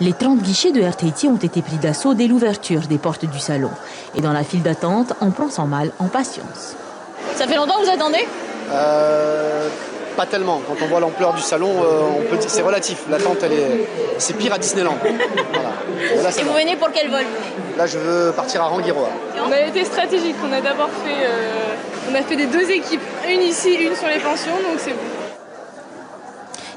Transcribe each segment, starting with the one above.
Les 30 guichets de Air Tahiti ont été pris d'assaut dès l'ouverture des portes du salon. Et dans la file d'attente, on prend son mal en patience. Ça fait longtemps que vous attendez ? Pas tellement. Quand on voit l'ampleur du salon, on peut dire c'est relatif. L'attente, c'est pire à Disneyland. Voilà. Et vous venez pour quel vol ? Là, je veux partir à Rangiroa. On a été stratégique. On a d'abord fait des deux équipes, une ici, une sur les pensions, donc c'est bon.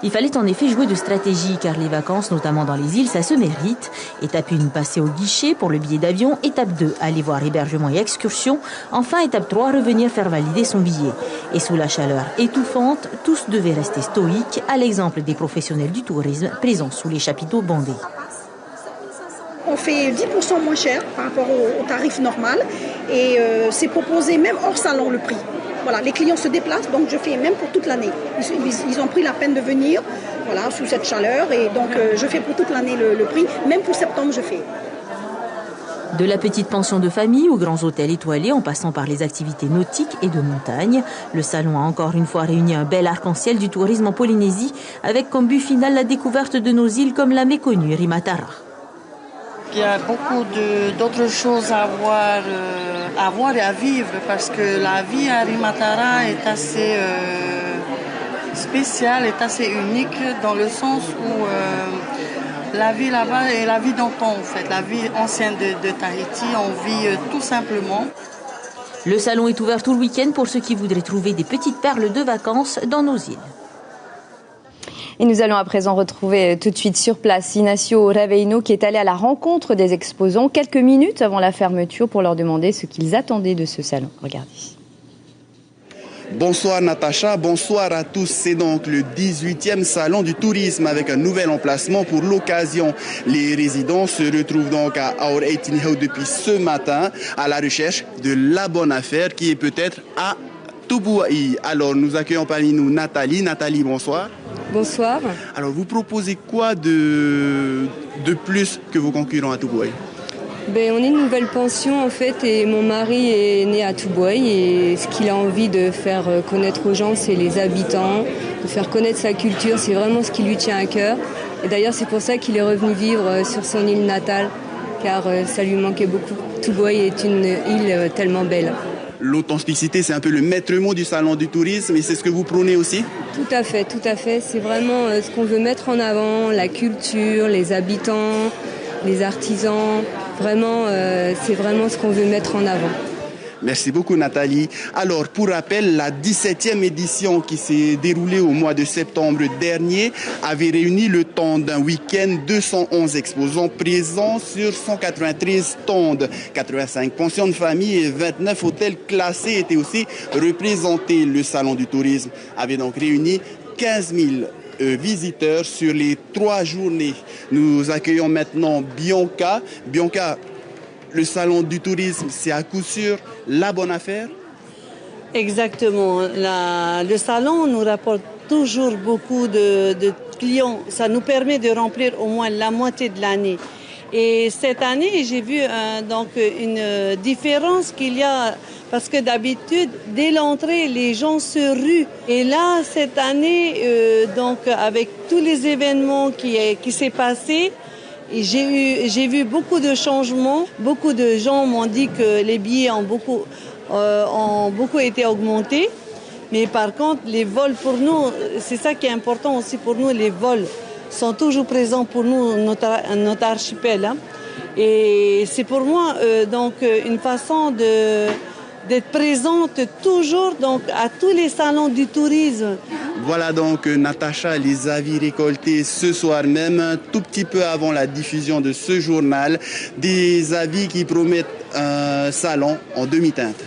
Il fallait en effet jouer de stratégie car les vacances, notamment dans les îles, ça se mérite. Étape 1, passer au guichet pour le billet d'avion. Étape 2, aller voir hébergement et excursion. Enfin, étape 3, revenir faire valider son billet. Et sous la chaleur étouffante, tous devaient rester stoïques, à l'exemple des professionnels du tourisme présents sous les chapiteaux bandés. On fait 10% moins cher par rapport au tarif normal et c'est proposé même hors salon le prix. Voilà, les clients se déplacent, donc je fais même pour toute l'année. Ils ont pris la peine de venir sous cette chaleur et donc je fais pour toute l'année le prix. Même pour septembre, je fais. De la petite pension de famille aux grands hôtels étoilés en passant par les activités nautiques et de montagne, le salon a encore une fois réuni un bel arc-en-ciel du tourisme en Polynésie avec comme but final la découverte de nos îles comme la méconnue Rimatara. Il y a beaucoup d'autres choses à voir et à vivre parce que la vie à Rimatara est assez spéciale, est assez unique dans le sens où la vie là-bas est la vie d'antan en fait, la vie ancienne de Tahiti, on vit tout simplement. Le salon est ouvert tout le week-end pour ceux qui voudraient trouver des petites perles de vacances dans nos îles. Et nous allons à présent retrouver tout de suite sur place Ignacio Raveino qui est allé à la rencontre des exposants quelques minutes avant la fermeture pour leur demander ce qu'ils attendaient de ce salon. Regardez. Bonsoir Natacha, bonsoir à tous. C'est donc le 18e salon du tourisme avec un nouvel emplacement pour l'occasion. Les résidents se retrouvent donc à Aur Eitinihau depuis ce matin à la recherche de la bonne affaire qui est peut-être à Tubuai. Alors nous accueillons parmi nous Nathalie. Nathalie, bonsoir. Bonsoir. Alors vous proposez quoi de plus que vos concurrents à Tubuai? On est une nouvelle pension en fait et mon mari est né à Tubuai et ce qu'il a envie de faire connaître aux gens c'est les habitants, de faire connaître sa culture, c'est vraiment ce qui lui tient à cœur. Et d'ailleurs c'est pour ça qu'il est revenu vivre sur son île natale car ça lui manquait beaucoup. Tubuai est une île tellement belle. L'authenticité, c'est un peu le maître mot du salon du tourisme et c'est ce que vous prônez aussi? Tout à fait. C'est vraiment ce qu'on veut mettre en avant, la culture, les habitants, les artisans. Vraiment, c'est vraiment ce qu'on veut mettre en avant. Merci beaucoup Nathalie. Alors pour rappel, la 17e édition qui s'est déroulée au mois de septembre dernier avait réuni le temps d'un week-end 211 exposants présents sur 193 stands. 85 pensions de famille et 29 hôtels classés étaient aussi représentés. Le salon du tourisme avait donc réuni 15 000 visiteurs sur les 3 journées. Nous accueillons maintenant Bianca. Bianca, le salon du tourisme, c'est à coup sûr la bonne affaire? Exactement. Le salon nous rapporte toujours beaucoup de clients. Ça nous permet de remplir au moins la moitié de l'année. Et cette année, j'ai vu une différence qu'il y a parce que d'habitude, dès l'entrée, les gens se ruent. Et là, cette année, avec tous les événements qui s'est passé, j'ai vu beaucoup de changements. Beaucoup de gens m'ont dit que les billets ont beaucoup été augmentés. Mais par contre, les vols pour nous, c'est ça qui est important aussi pour nous, les vols sont toujours présents pour nous, notre archipel. Hein. Et c'est pour moi une façon d'être présente toujours à tous les salons du tourisme. Voilà donc Natacha, les avis récoltés ce soir même, un tout petit peu avant la diffusion de ce journal, des avis qui promettent un salon en demi-teinte.